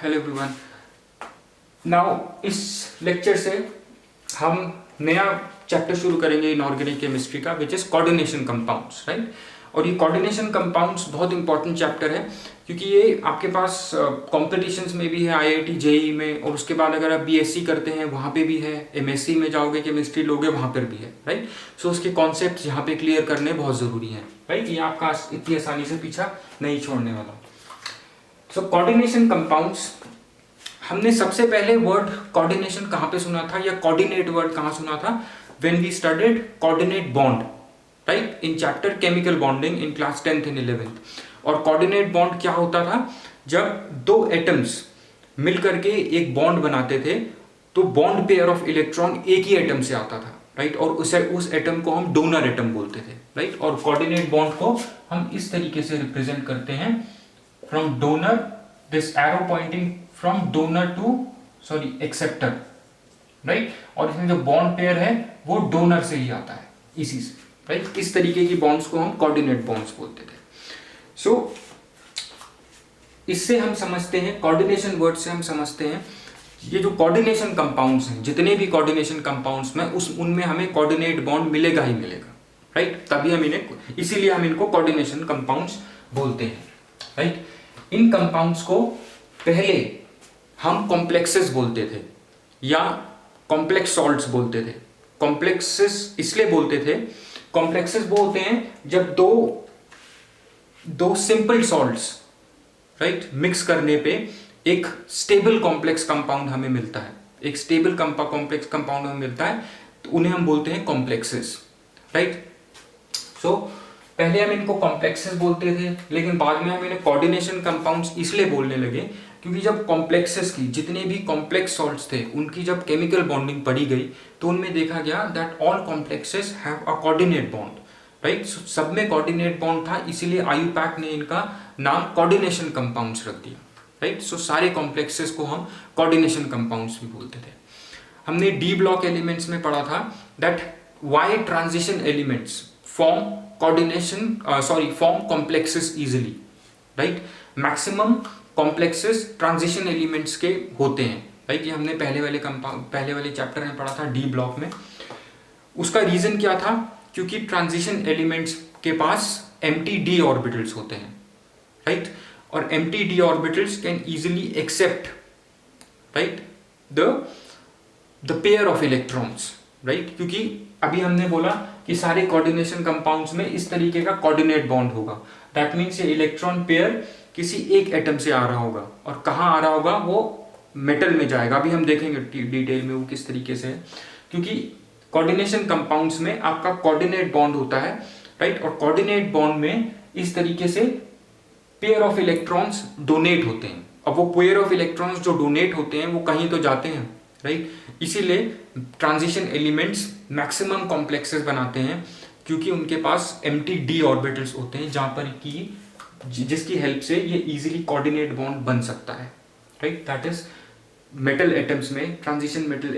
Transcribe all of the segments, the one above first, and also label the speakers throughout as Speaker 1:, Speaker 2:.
Speaker 1: Hello everyone. Now इस lecture से हम नया चैप्टर शुरू करेंगे इनऑर्गेनिक केमिस्ट्री का, which is coordination compounds, right. और ये कोऑर्डिनेशन कंपाउंड्स बहुत इंपॉर्टेंट चैप्टर है क्योंकि ये आपके पास कॉम्पिटिशन्स में भी है, आईआईटी जेईई में, और उसके बाद अगर आप बीएससी करते हैं वहाँ पे भी है, एमएससी में जाओगे केमिस्ट्री लोगे वहाँ पर भी है, राइट। सो उसके कॉन्सेप्ट यहाँ पे क्लियर करने बहुत ज़रूरी हैं, राइट। ये आपका इतनी आसानी से पीछा नहीं छोड़ने वाला। सो कोऑर्डिनेशन कंपाउंड्स, हमने सबसे पहले वर्ड कोऑर्डिनेशन कहाँ पे सुना था या कोऑर्डिनेट वर्ड कहाँ सुना था? When we studied coordinate bond, right, in chapter chemical bonding in class 10th and 11th। और कोऑर्डिनेट बॉन्ड क्या होता था? जब दो एटम्स मिल करके एक बॉन्ड बनाते थे तो बॉन्ड पेयर ऑफ इलेक्ट्रॉन एक ही एटम से आता था, राइट। और उस एटम को हम डोनर एटम बोलते थे, राइट। और कोऑर्डिनेट बॉन्ड को हम इस तरीके से रिप्रेजेंट करते हैं, from donor, this arrow pointing from donor to acceptor, right. और इसमें जो बॉन्ड पेयर है वो डोनर से ही आता है, इसी से, राइट। इस तरीके की बॉन्ड्स को हम कोऑर्डिनेट बॉन्ड्स बोलते थे। सो इससे हम समझते हैं, कोऑर्डिनेशन वर्ड से हम समझते हैं ये जो कोऑर्डिनेशन कंपाउंड्स हैं, जितने भी कोऑर्डिनेशन कंपाउंड्स में उनमें हमें कोऑर्डिनेट बॉन्ड मिलेगा ही मिलेगा, राइट। तभी हम इन्हें, इसीलिए हम इनको कोऑर्डिनेशन कंपाउंड्स बोलते हैं, राइट। इन कंपाउंड्स को पहले हम कॉम्प्लेक्सेस बोलते थे या कॉम्प्लेक्स सॉल्ट्स बोलते थे। कॉम्प्लेक्सेस इसलिए बोलते थे, कॉम्प्लेक्सेस वो होते हैं जब दो सिंपल सॉल्ट्स, राइट, मिक्स करने पे एक स्टेबल कॉम्प्लेक्स कंपाउंड हमें मिलता है, एक स्टेबल कॉम्प्लेक्स कंपाउंड हमें मिलता है, तो उन्हें हम बोलते हैं कॉम्प्लेक्सेस, राइट। सो पहले हम इनको कॉम्प्लेक्सेस बोलते थे, लेकिन बाद में हम इन्हें कोऑर्डिनेशन कंपाउंड्स इसलिए बोलने लगे क्योंकि जब कॉम्प्लेक्सेस की, जितने भी कॉम्प्लेक्स सॉल्ट्स थे, उनकी जब केमिकल बॉन्डिंग पढ़ी गई तो उनमें देखा गया that all complexes have a coordinate bond, right. सब में कोऑर्डिनेट बॉन्ड था, इसीलिए आईयूपैक ने इनका नाम कोऑर्डिनेशन कंपाउंड्स रख दिया, राइट। सो सारे कॉम्प्लेक्सेस को हम कोऑर्डिनेशन कंपाउंड्स भी बोलते थे। हमने डी ब्लॉक एलिमेंट्स में पढ़ा था that why transition elements form form complexes easily, right. Maximum complexes transition elements के होते हैं, राइट। ये हमने पहले वाले चैप्टर में पढ़ा था डी ब्लॉक में। उसका रीजन क्या था? क्योंकि ट्रांजिशन एलिमेंट्स के पास एम्प्टी डी ऑर्बिटल्स होते हैं, राइट। और empty D orbitals can easily accept, right, the pair of electrons, right. क्योंकि अभी हमने बोला कि सारे कोऑर्डिनेशन कंपाउंड्स में इस तरीके का कोऑर्डिनेट बॉन्ड होगा। दैट मीन्स ये इलेक्ट्रॉन पेयर किसी एक एटम से आ रहा होगा, और कहाँ आ रहा होगा? वो मेटल में जाएगा। अभी हम देखेंगे डिटेल में वो किस तरीके से है, क्योंकि कोऑर्डिनेशन कंपाउंड्स में आपका कोऑर्डिनेट बॉन्ड होता है, राइट। और कोऑर्डिनेट बॉन्ड में इस तरीके से पेयर ऑफ इलेक्ट्रॉन्स डोनेट होते हैं। अब वो पेयर ऑफ इलेक्ट्रॉन्स जो डोनेट होते हैं वो कहीं तो जाते हैं, राइट। इसीलिए ट्रांजिशन एलिमेंट्स मैक्सिमम कॉम्प्लेक्सेस बनाते हैं क्योंकि उनके पास एम्प्टी डी ऑर्बिटल्स होते हैं, जहां पर कि जिसकी हेल्प से ये इजीली कोऑर्डिनेट बॉन्ड बन सकता है, right. That is metal atoms में, ट्रांजिशन मेटल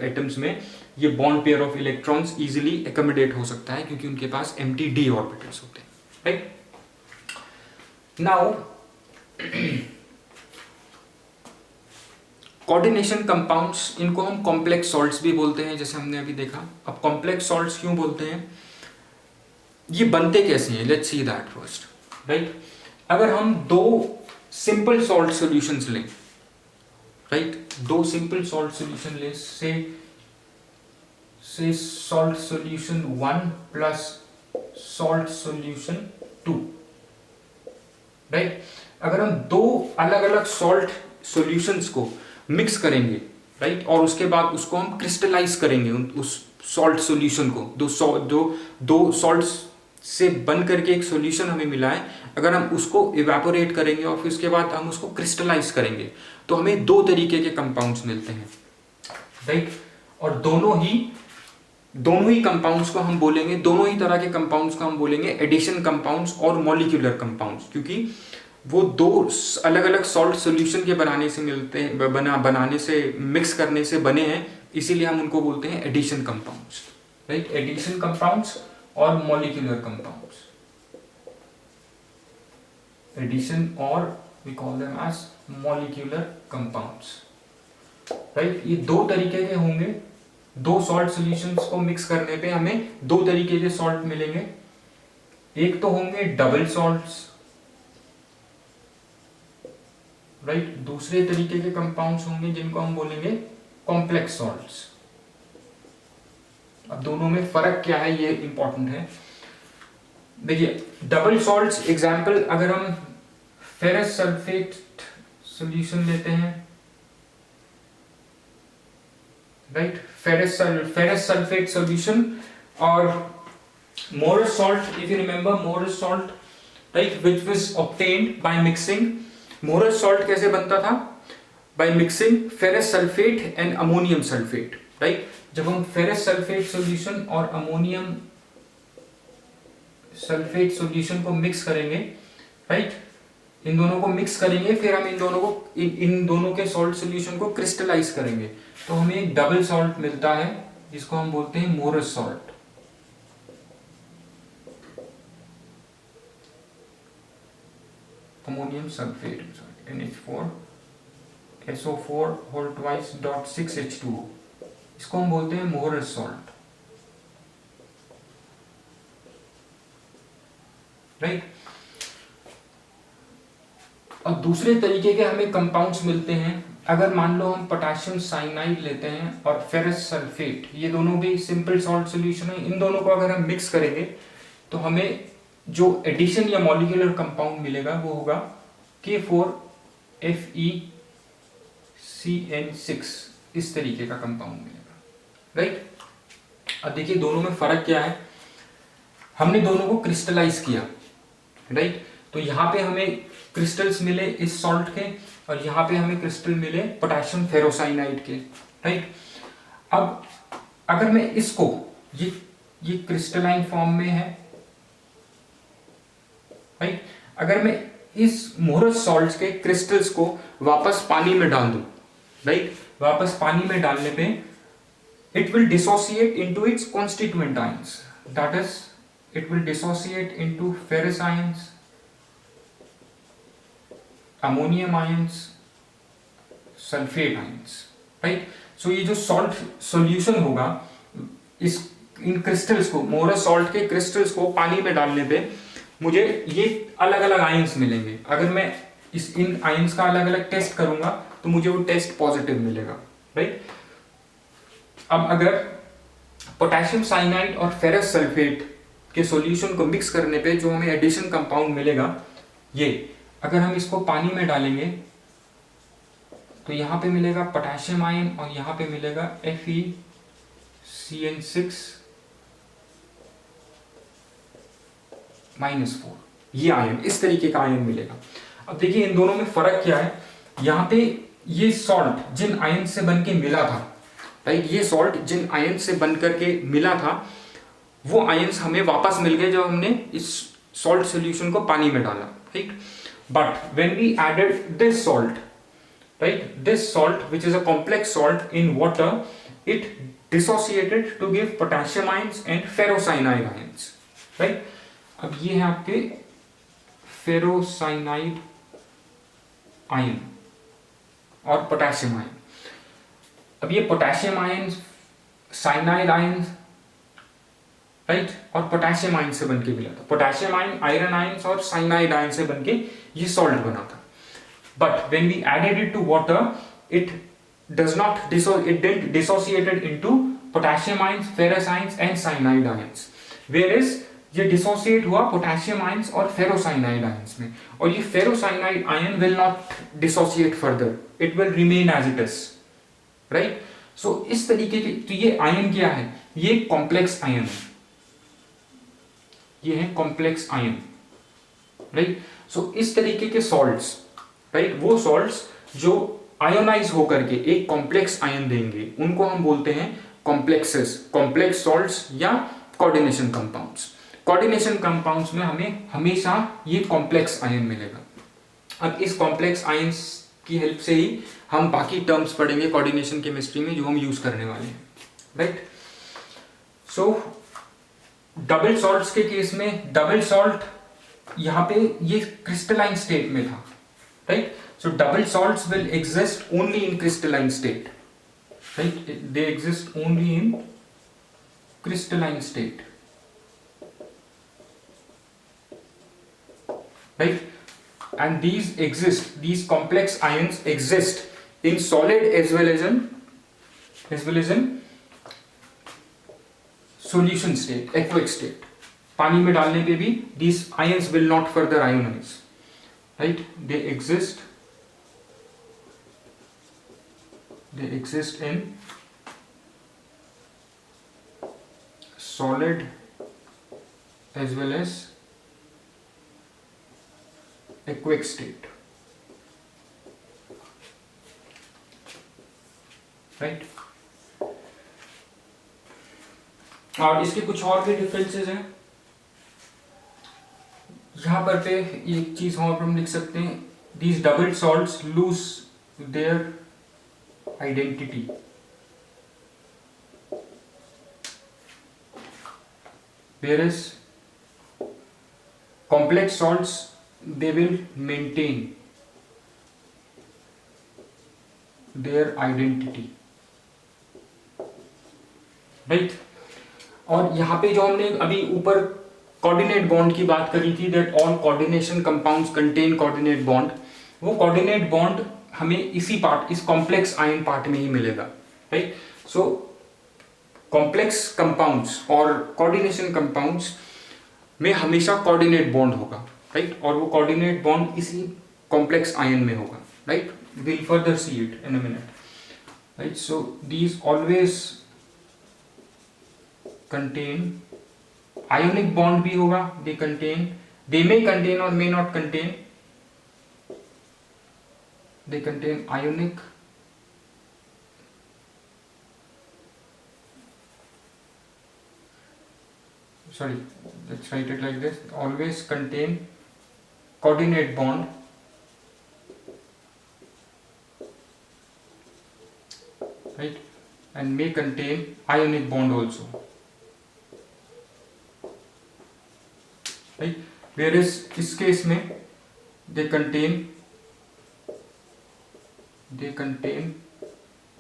Speaker 1: एटम्स में ये bond pair of electrons easily accommodate हो सकता है क्योंकि उनके पास एम्प्टी डी ऑर्बिटल्स होते हैं, राइट। नाउ कोऑर्डिनेशन कंपाउंड्स, इनको हम कॉम्प्लेक्स सॉल्ट्स भी बोलते हैं, जैसे हमने अभी देखा। अब कॉम्प्लेक्स सॉल्ट्स क्यों बोलते हैं, ये बनते कैसे हैं? Let's see that first, right. अगर हम दो सिंपल सॉल्ट सॉल्यूशंस लें, राइट, दो सिंपल सॉल्ट सॉल्यूशन लें, से salt solution 1 plus salt solution 2, right. अगर हम दो अलग अलग सॉल्ट सॉल्यूशंस को मिक्स करेंगे, राइट, और उसके बाद उसको हम क्रिस्टलाइज करेंगे, उस सॉल्ट सॉल्यूशन को, दो सॉल्ट्स से बन करके एक सॉल्यूशन हमें मिला है, अगर हम उसको इवेपोरेट करेंगे और फिर उसके बाद हम उसको क्रिस्टलाइज करेंगे तो हमें दो तरीके के कंपाउंड्स मिलते हैं, राइट। और दोनों ही कंपाउंड्स को हम बोलेंगे, दोनों ही तरह के कंपाउंड्स को हम बोलेंगे एडिशन कंपाउंड्स और मॉलिक्यूलर कंपाउंड्स, क्योंकि वो दो अलग अलग सॉल्ट सॉल्यूशन के बनाने से मिलते हैं, बनाने से, मिक्स करने से बने हैं, इसीलिए हम उनको बोलते हैं addition compounds, right. Addition compounds और मॉलिक्यूलर कंपाउंड्स, एडिशन और we call them as molecular compounds, right. ये दो तरीके के होंगे, दो सॉल्ट सॉल्यूशंस को मिक्स करने पे हमें दो तरीके के सॉल्ट मिलेंगे। एक तो होंगे डबल सॉल्ट्स, राइट। दूसरे तरीके के कंपाउंड्स होंगे जिनको हम बोलेंगे कॉम्प्लेक्स सॉल्ट्स। अब दोनों में फर्क क्या है ये इंपॉर्टेंट है। देखिए डबल सॉल्ट्स एग्जांपल, अगर हम फेरस सल्फेट सॉल्यूशन लेते हैं, राइट, फेरस सल्फेट सॉल्यूशन और Morris salt, if you remember Morris salt, right, which was obtained by mixing. Morris salt कैसे बनता था? By mixing ferrous sulphate and ammonium sulphate, right. जब हम फेरस सल्फेट सॉल्यूशन और ammonium sulphate solution को mix करेंगे, right, इन दोनों को मिक्स करेंगे, फिर हम इन दोनों के सॉल्ट सॉल्यूशन को क्रिस्टलाइज करेंगे, तो हमें एक डबल सॉल्ट मिलता है जिसको हम बोलते हैं Mohr's salt. Ammonium sulphate NH4 SO4 whole twice dot 6H2O, इसको हम बोलते हैं मोरस सॉल्ट, राइट। और दूसरे तरीके के हमें कंपाउंड्स मिलते हैं, अगर मान लो हम पोटेशियम साइनाइड लेते हैं और फेरस सल्फेट, ये दोनों भी सिंपल सॉल्ट सॉल्यूशन है, इन दोनों को अगर हम मिक्स करेंगे तो हमें जो एडिशन या मॉलिक्यूलर कंपाउंड मिलेगा वो होगा K4FeCN6, इस तरीके का कंपाउंड मिलेगा, राइट। अब देखिए दोनों में फर्क क्या है, हमने दोनों को क्रिस्टलाइज किया, राइट। तो यहाँ पे हमें क्रिस्टल्स मिले इस सॉल्ट के और यहाँ पे हमें क्रिस्टल मिले पोटेशियम फेरोसाइनाइड के, राइट। अब अगर मैं इसको ये क्रिस्टलाइन फॉर्म में है, राइट, अगर मैं इस मोरस सॉल्ट के क्रिस्टल्स को वापस पानी में डाल दूं, राइट, वापस पानी में डालने पे it will dissociate into its constituent ions, that is it will dissociate into ferrous ions, ammonium ions, sulfate ions, right। so ये जो सॉल्ट सॉल्यूशन होगा, इन क्रिस्टल्स को, मोरस सॉल्ट के क्रिस्टल्स को पानी में डालने पे मुझे ये अलग अलग आयंस मिलेंगे। अगर मैं इन आयंस का अलग अलग टेस्ट करूंगा तो मुझे वो टेस्ट पॉजिटिव मिलेगा, राइट। अब अगर पोटेशियम साइनाइड और फेरस सल्फेट के सॉल्यूशन को मिक्स करने पे जो हमें एडिशन कंपाउंड मिलेगा, ये अगर हम इसको पानी में डालेंगे तो यहाँ पे मिलेगा पोटेशियम आयन और यहाँ पे मिलेगा FeCN6 -4, ये आयन, इस तरीके का आयन मिलेगा। अब देखिए इन दोनों में फर्क क्या है, यहाँ पे ये सॉल्ट जिन आयन से बन के मिला था, राइट, ये सॉल्ट जिन आयन से बन करके मिला था वो आयंस हमें वापस मिल गए जब हमने इस सॉल्ट सॉल्यूशन को पानी में डाला, right. But when we added this salt, right, this salt which is a complex salt in water, it dissociated to give potassium ions and ferrocyanide ions, right. अब ये है आपके फेरोसाइनाइड आयन और potassium ion. अब ये potassium ion, cyanide ion, right, और potassium ion से बनके मिला था। पोटेशियम आयन आयरन आयन और साइनाइड आयन से बनके ये सॉल्ट बना था। But when we added it to water, it does not it didn't dissociated into potassium ions, ferrous ions and cyanide ions, whereas ये डिसोसिएट हुआ पोटेशियम आयंस और ferrocyanide ions में, और ये ferrocyanide ion will not dissociate further, it will remain as it is, right. So इस तरीके के, तो ये आयन क्या है, ये कॉम्प्लेक्स आयन है, ये है कॉम्प्लेक्स आयन, राइट। सो इस तरीके के सॉल्ट्स, राइट, वो सॉल्ट्स जो आयोनाइज होकर के एक कॉम्प्लेक्स आयन देंगे उनको हम बोलते हैं कॉम्प्लेक्सेस, कॉम्प्लेक्स सॉल्ट्स या कोऑर्डिनेशन कंपाउंड्स। कोऑर्डिनेशन कंपाउंड्स में हमें हमेशा ये कॉम्प्लेक्स आयन मिलेगा। अब इस कॉम्प्लेक्स आयंस की हेल्प से ही हम बाकी टर्म्स पढ़ेंगे कोऑर्डिनेशन केमिस्ट्री में जो हम यूज करने वाले हैं, राइट। सो डबल सॉल्ट्स के केस में, डबल सॉल्ट यहाँ पे ये क्रिस्टलाइन स्टेट में था, right? So double salts will exist only in crystalline state, right? They exist only in crystalline state, right? And these complex ions exist in solid as well as in solution state, aqueous state. पानी में डालने पे भी these ions will not further ionize, right? They exist in solid as well as aqueous state, right? और इसके कुछ और भी डिफरेंसेस हैं। यहाँ पर पे एक चीज और हम लिख सकते हैं, these double salts lose their identity, whereas complex salts they will maintain their identity, right? और यहाँ पे जो हमने अभी ऊपर कोऑर्डिनेट बॉन्ड की बात करी थी, that all coordination compounds contain coordinate bond, वो कोऑर्डिनेट बॉन्ड हमें इसी पार्ट, इस कॉम्प्लेक्स आयन पार्ट में ही मिलेगा, राइट? सो कॉम्प्लेक्स कंपाउंड्स और कोऑर्डिनेशन कंपाउंड्स में हमेशा कोऑर्डिनेट बॉन्ड होगा, राइट? और वो कोऑर्डिनेट बॉन्ड इसी कॉम्प्लेक्स आयन में होगा, right? Will further see it in a minute, right? So these always contain ionic bond भी होगा, they may contain or may not contain, they contain ionic let's write it like this, always contain coordinate bond right, and may contain ionic bond also, right? Whereas इस case में they contain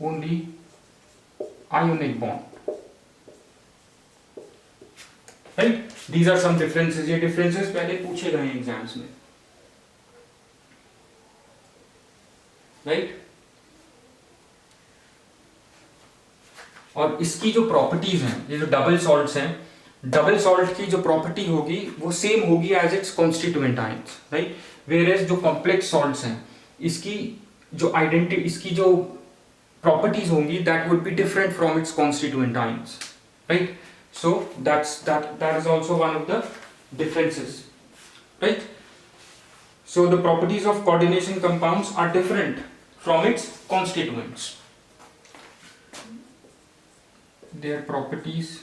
Speaker 1: only ionic bond, right? These are some differences. ये differences पहले पूछे गए हैं exams में, right? और इसकी जो प्रॉपर्टीज हैं, ये जो डबल सॉल्ट्स हैं, डबल सॉल्ट की जो प्रॉपर्टी होगी वो सेम होगी as its constituent ions, right? Whereas जो कॉम्प्लेक्स सॉल्ट्स हैं, इसकी जो आइडेंटिटी, इसकी जो प्रॉपर्टीज होंगी that would be different from its constituent ions, right? So that is also one of the differences, right? So the properties of coordination compounds are different from its constituents. Their properties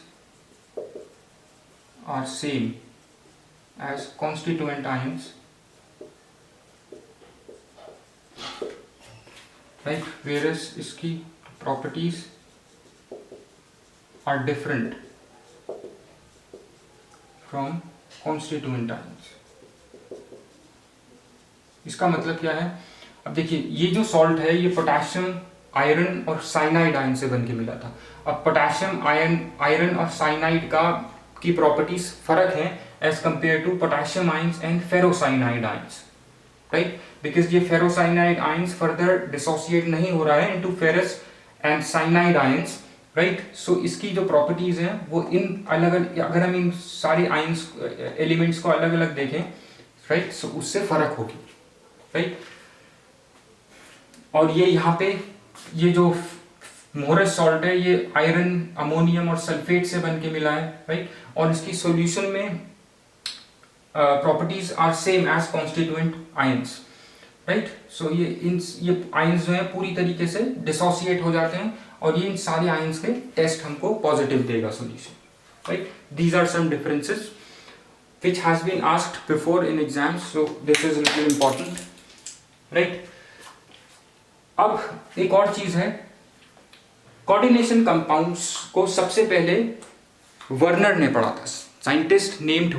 Speaker 1: are same as constituent ions, right? Whereas इसकी properties are different from constituent ions. इसका मतलब क्या है? अब देखिए, ये जो salt है ये पोटेशियम, आयरन और साइनाइड आयन से बन के मिला था। अब पोटेशियम, आयरन और साइनाइड की प्रॉपर्टीज फर्क है as compare to potassium ions and ferrocyanide ions, right? Because ये फेरोसाइनाइड आयंस फर्दर डिसोसिएट नहीं हो रहा है into ferrous and cyanide ions, right? So इसकी जो प्रॉपर्टीज हैं वो इन अलग अलग, अगर हम इन सारे आयंस एलिमेंट्स को अलग अलग देखें, राइट, सो उससे फर्क होगी, राइट? और ये यहाँ पे ये जो मोरस सॉल्ट है ये आयरन, अमोनियम और सल्फेट से बन के मिला है, राइट? और इसकी सॉल्यूशन में properties are same as constituent ions, right? So ये आयंस जो है पूरी तरीके से डिसोसिएट हो जाते हैं और ये इन सारे आयंस के टेस्ट हमको पॉजिटिव देगा solution, right? These are some differences which has been asked before in exams, so this is a little important, right? अब एक और चीज है, कोऑर्डिनेशन कंपाउंड्स को सबसे पहले वर्नर ने पढ़ा था, साइंटिस्ट नेम्ड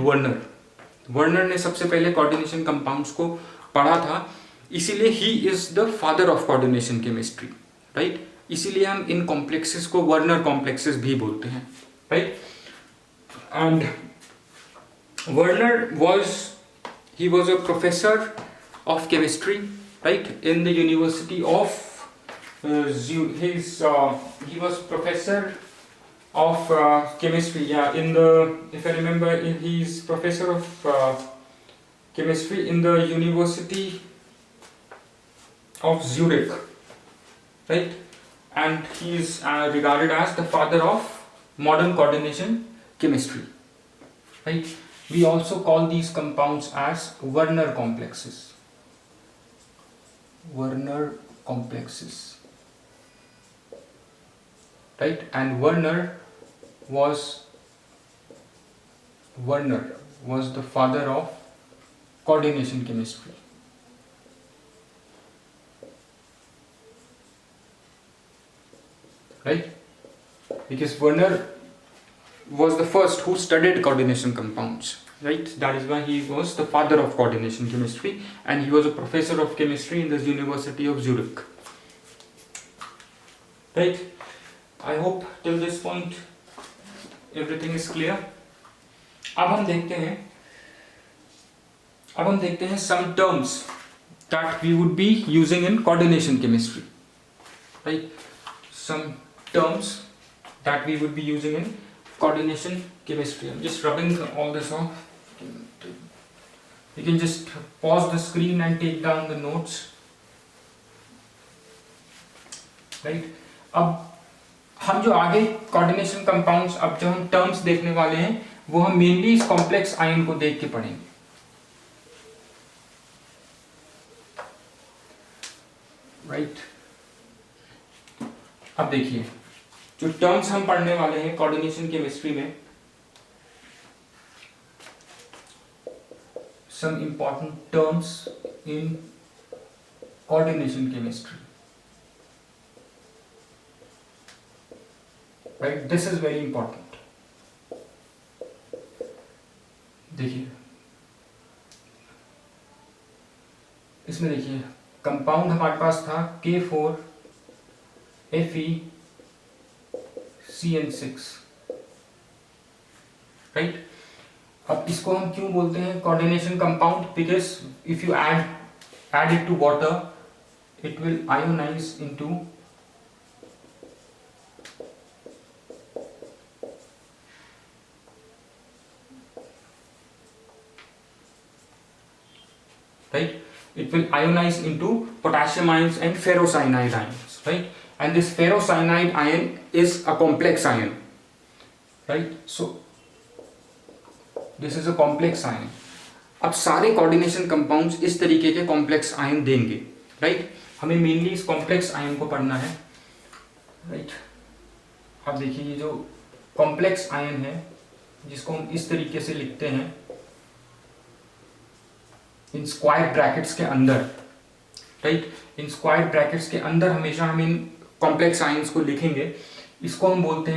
Speaker 1: वर्नर ने सबसे पहले कोऑर्डिनेशन कंपाउंड्स को पढ़ा था इसीलिए he is the father of coordination chemistry, right. इसीलिए हम इन कॉम्प्लेक्सेस को वर्नर कॉम्प्लेक्सेस भी बोलते हैं, right. And Werner he was a professor of chemistry, right, in the University of he was professor of chemistry, yeah, in the, if I remember, he's professor of chemistry in the University of Zurich, right, and he is regarded as the father of modern coordination chemistry, right. We also call these compounds as Werner complexes. Werner complexes, right? And Werner was the father of coordination chemistry, right? Because Werner was the first who studied coordination compounds, right. That is why he was the father of coordination chemistry, and he was a professor of chemistry in the University of Zurich, right. I hope till this point everything is clear. अब हम देखते हैं some terms that we would be using in coordination chemistry, right. Some terms that we would be using in coordination chemistry. I'm just rubbing all this off. You can just pause the screen and take down the notes, right. अब हम जो आगे coordination compounds, अब जो हम terms देखने वाले हैं वो हम mainly इस complex ion को देख के पढ़ेंगे, right. अब देखिए जो टर्म्स हम पढ़ने वाले हैं कोऑर्डिनेशन केमिस्ट्री में, some important terms in coordination chemistry, right. This is very important. देखिए इसमें देखिए कंपाउंड हमारे पास था K4FeCN6, राइट. अब इसको हम क्यों बोलते हैं coordination compound? Because if you add it to water, it will ionize into right, it will ionize into potassium ions and ferrocyanide ions, right. And this ferrocyanide ion is a complex ion, right. So this is a complex ion. अब सारे coordination compounds इस तरीके के complex ion देंगे, right. हमें mainly इस complex ion को पढ़ना है, राइट. अब देखिए ये जो कॉम्प्लेक्स आयन है जिसको हम इस तरीके से लिखते हैं इन स्क्वायर ब्रैकेट्स के अंदर, राइट. इन स्क्वायर ब्रैकेट्स के अंदर हमेशा हम इन कॉम्प्लेक्स आयंस को लिखेंगे. इसको हम बोलते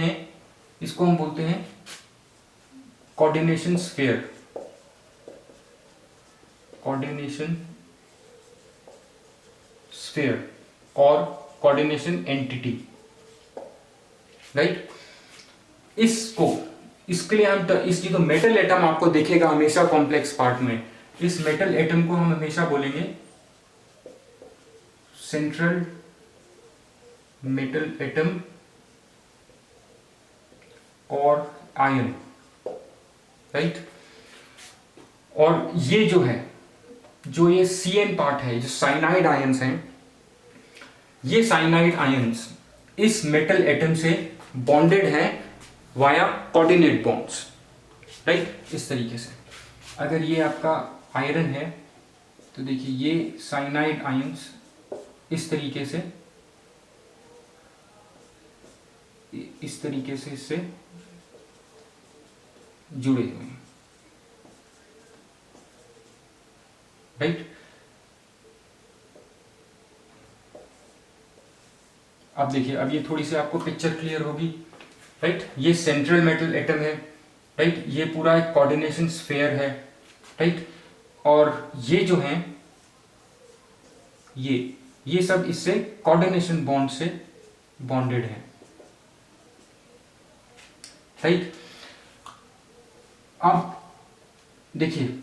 Speaker 1: हैं कोऑर्डिनेशन स्फीयर, कोऑर्डिनेशन स्फीयर और कोऑर्डिनेशन एंटिटी, राइट. इसके लिए हम इस जो मेटल एटम आपको दिखेगा हमेशा कॉम्प्लेक्स पार्ट में, इस मेटल एटम को हम हमेशा बोलेंगे सेंट्रल मेटल एटम और आयन, राइट. और ये जो है जो ये CN पार्ट है, जो साइनाइड आयंस हैं, ये साइनाइड आयंस इस मेटल एटम से बॉन्डेड हैं वाया कोऑर्डिनेट बॉन्ड्स, राइट. इस तरीके से अगर ये आपका आयरन है तो देखिए ये साइनाइड आयंस इस तरीके से इससे जुड़े हुए हैं, राइट. अब देखिए अब ये थोड़ी सी आपको पिक्चर क्लियर होगी, राइट. ये सेंट्रल मेटल एटम है, राइट. ये पूरा एक कोऑर्डिनेशन स्फीयर है, राइट. और ये जो है ये सब इससे कोऑर्डिनेशन बॉन्ड से बॉन्डेड है, राइट। अब देखिए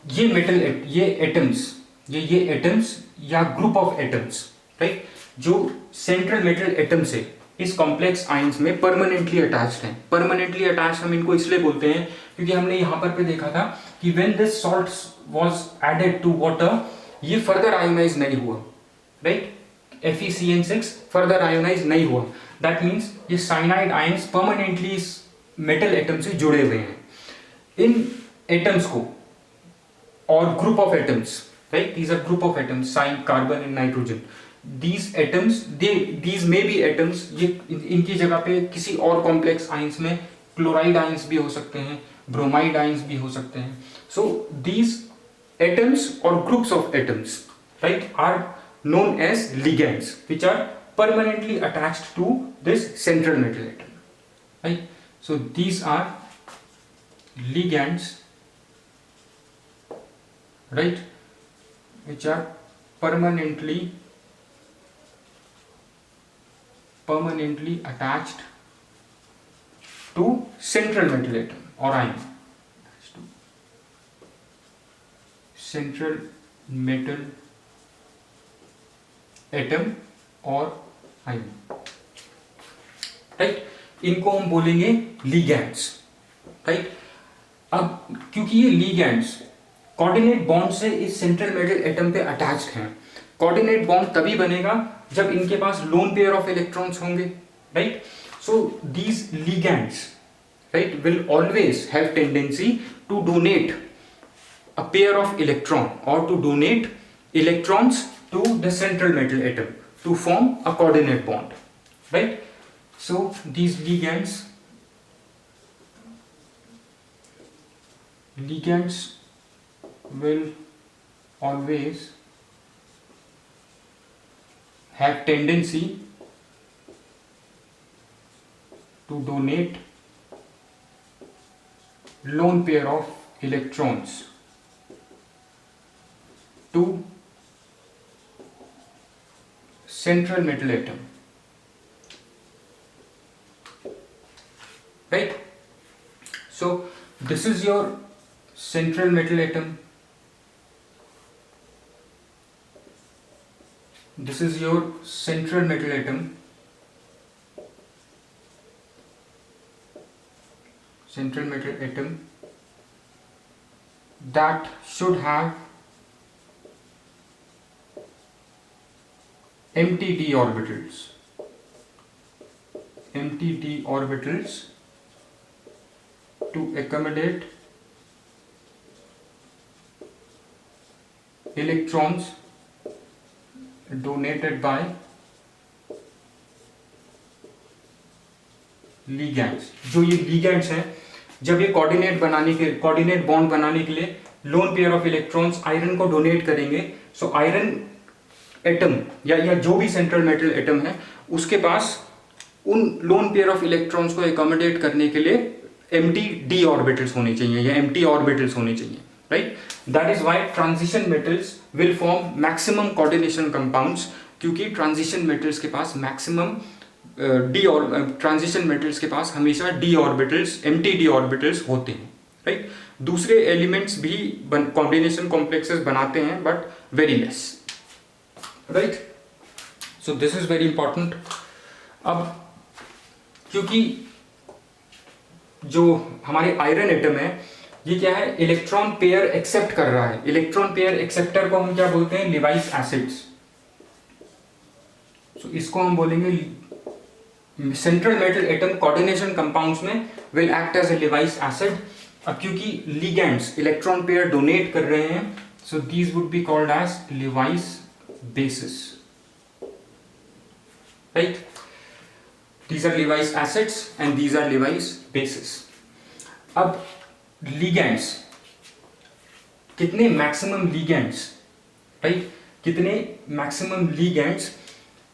Speaker 1: ये मेटल ये एटम्स या ग्रुप ऑफ एटम्स, राइट, जो सेंट्रल मेटल एटम से इस कॉम्प्लेक्स आयंस में परमानेंटली अटैच्ड हैं। परमानेंटली अटैच्ड हम इनको इसलिए बोलते हैं क्योंकि हमने यहां पर देखा था कि when this salt was added to water, ये फर्दर आयोनाइज नहीं हुआ, राइट। FeCN6 फर्दर आयोनाइज नहीं हुआ। दैट मीन्स ये साइनाइड आयंस परमानेंटली इस मेटल एटम से जुड़े हुए हैं। इन एटम्स को और group of atoms, right, these are group of atoms, cyan, carbon and nitrogen. These atoms, these may be atoms, ये इनकी जगह पे किसी और कॉम्प्लेक्स आयंस में क्लोराइड आयंस भी हो सकते हैं, ब्रोमाइड आयंस भी हो सकते हैं। So these atoms or groups of atoms, right, are known as ligands, which are permanently attached to this central metal atom, right. So these are ligands, right, which are permanently attached to central metal atom or ion, central metal atom और ion, right. इनको हम बोलेंगे ligands, right. अब क्योंकि ये ligands coordinate bond से इस central metal atom पे अटैच्ड हैं, कोऑर्डिनेट बॉन्ड तभी बनेगा जब इनके पास लोन पेयर ऑफ इलेक्ट्रॉन्स होंगे, right. So these ligands, right, will always have tendency to donate a pair of electron और to donate electrons to the central metal atom to form a coordinate bond, right. So these ligands will always have tendency to donate lone pair of electrons to central metal atom, right. So this is your central metal atom, this is your central metal atom, central metal atom that should have empty d orbitals, empty d orbitals to accommodate electrons donated by ligands। जो ये ligands हैं, जब ये coordinate bond बनाने के लिए loan pair of electrons iron को donate करेंगे, सो आयरन एटम या जो भी सेंट्रल मेटल एटम है उसके पास उन लोन पेयर ऑफ इलेक्ट्रॉन्स को एकोमोडेट करने के लिए एम्प्टी डी ऑर्बिटल्स होने चाहिए या एम्प्टी ऑर्बिटल्स होने चाहिए, right. That is why transition metals will form maximum coordination compounds, क्योंकि transition metals के पास maximum transition metals के पास हमेशा d orbitals, empty d orbitals होते हैं, right. दूसरे elements भी combination complexes बनाते हैं but very less, right. So this is very important. अब क्योंकि जो हमारे आयरन एटम है ये क्या है, इलेक्ट्रॉन पेयर एक्सेप्ट कर रहा है। इलेक्ट्रॉन पेयर एक्सेप्टर को हम क्या बोलते हैं, लिवाइस एसिड्स। सो इसको हम बोलेंगे central metal atom coordination compounds में will act as a Lewis acid. अब क्योंकि लिगैंड्स इलेक्ट्रॉन पेयर डोनेट कर रहे हैं, so these would be called as Lewis bases, right. These are Lewis acids and these are Lewis bases. अब ligands, कितने maximum ligands, right, कितने maximum ligands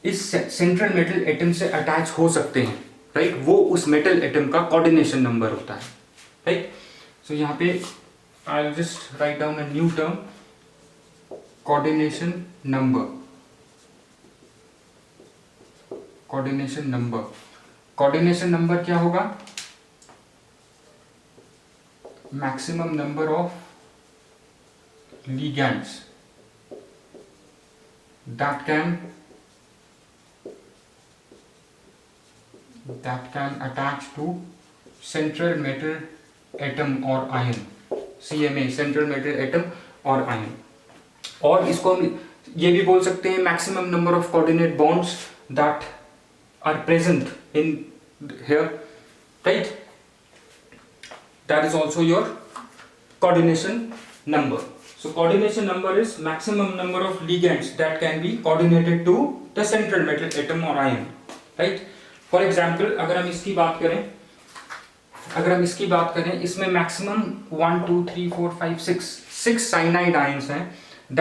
Speaker 1: इस central metal atom से attach हो सकते हैं, राइट, वो उस मेटल एटम का कोऑर्डिनेशन नंबर होता है, राइट। सो यहाँ पे I will just write down a new term, coordination number, coordination number, coordination number क्या होगा? Maximum number of ligands that can attach to central metal atom or ion, CMA, central metal atom or ion. और इसको हम ये भी बोल सकते हैं maximum number of coordinate bonds that are present in here, right? That is also your coordination number. So coordination number is maximum number of ligands that can be coordinated to the central metal atom or ion, right? For example, अगर हम इसकी बात करें, इसमें maximum 1 2 3 4 5 6 cyanide ions हैं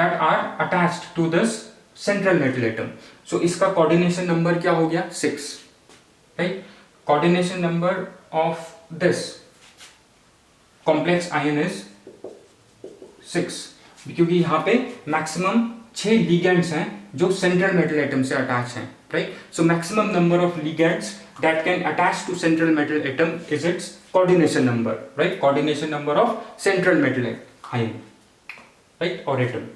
Speaker 1: that are attached to this central metal atom. So इसका coordination number क्या हो गया? 6, right? Coordination number of this complex ion is 6, क्योंकि यहाँ पे मैक्सिमम 6 लिगेंड्स हैं जो सेंट्रल मेटल एटम से अटैच हैं, right? So maximum number of ligands that can attach to central metal atom is its coordination number, right? Coordination number of central metal ion, right, और atom.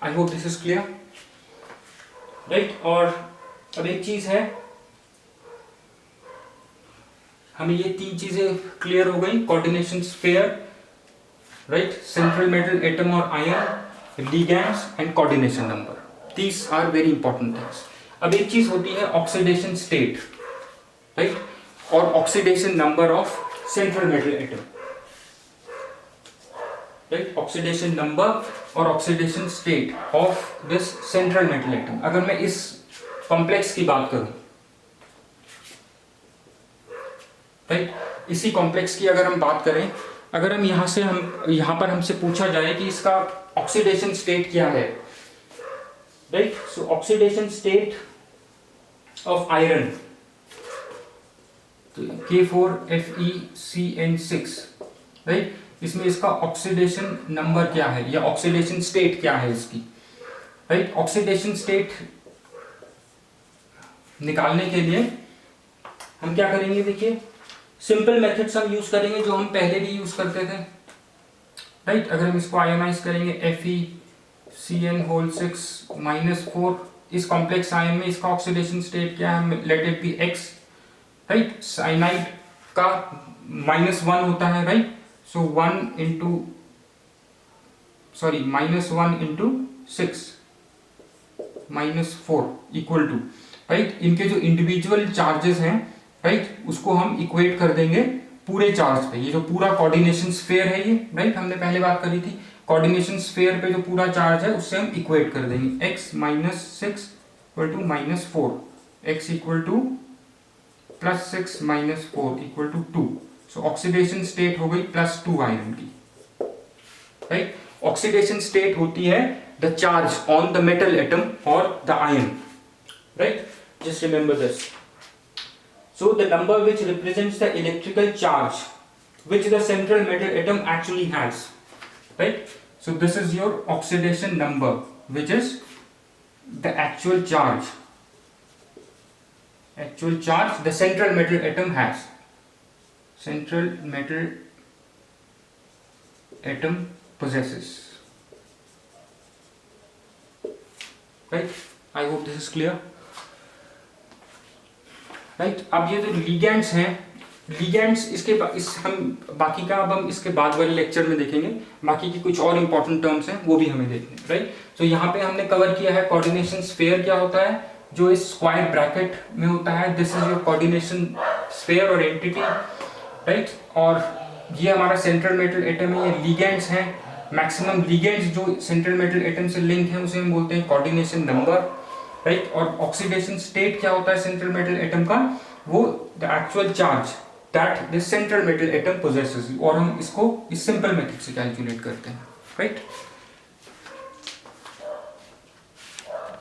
Speaker 1: I hope this is clear, right? और अब एक चीज है, हमें ये 3 चीजें clear हो गई, coordination sphere, right, central metal atom or ion, ligands and coordination number. These are very important things. अब एक चीज होती है oxidation state, right, और oxidation number of central metal atom, right? Oxidation number और oxidation state of this central metal atom. अगर मैं इस complex की बात करूं, right, इसी complex की अगर हम बात करें, अगर हम यहाँ पर हमसे पूछा जाए कि इसका ऑक्सीडेशन स्टेट क्या है, राइट? सो oxidation state of iron, K4FeCN6, right? इसमें इसका ऑक्सीडेशन नंबर क्या है या ऑक्सीडेशन स्टेट क्या है इसकी, राइट? ऑक्सीडेशन स्टेट निकालने के लिए हम क्या करेंगे? देखिए, सिंपल मेथड्स हम यूज करेंगे जो हम पहले भी यूज करते थे, राइट? अगर हम इसको आयोनाइज करेंगे FeCN6 -4, इस कॉम्प्लेक्स आयन में इसका ऑक्सीडेशन स्टेट क्या है? लेट इट बी X, राइट? साइनाइड का -1 होता है, राइट? So -1 into 6 -4 equal to, right? इनके जो इंडिविजुअल चार्जेस हैं, राइट, उसको हम इक्वेट कर देंगे पूरे चार्ज पे. ये जो पूरा कोऑर्डिनेशन स्फीयर है ये, राइट, हमने पहले बात करी थी, कोऑर्डिनेशन स्फीयर पे जो पूरा चार्ज है उससे हम इक्वेट कर देंगे. x -6 equal to -4, x equal to +6 -4 equal to 2. So oxidation state हो गई +2 आयरन की, राइट? ऑक्सीडेशन स्टेट होती है the charge on the metal atom और the ion, right? Just remember this. So the number which represents the electrical charge which the central metal atom actually has, right? So this is your oxidation number, which is the actual charge the central metal atom has. Central metal atom possesses, right? I hope this is clear. Right? अब ये जो ligands हैं, ligands हम बाकी का अब हम इसके बाद वाले लेक्चर में देखेंगे. बाकी की कुछ और इंपॉर्टेंट टर्म्स हैं वो भी हमें देखने, राइट? तो यहाँ पे हमने कवर किया है कोऑर्डिनेशन स्फीयर क्या होता है, जो इस स्क्वायर ब्रैकेट में होता है. This is your coordination sphere और एंटिटी, राइट? और ये हमारा सेंट्रल मेटल एटम है, ये लिगेंड्स हैं. मैक्सिमम लिगेंड्स जो सेंट्रल मेटल एटम से लिंक है उसे हम बोलते हैं कोऑर्डिनेशन नंबर, राइट? और ऑक्सीडेशन स्टेट क्या होता है सेंट्रल मेटल एटम का? वो the actual charge that the central metal atom possesses, और हम इसको इस सिंपल मेथड से कैलकुलेट करते हैं, राइट?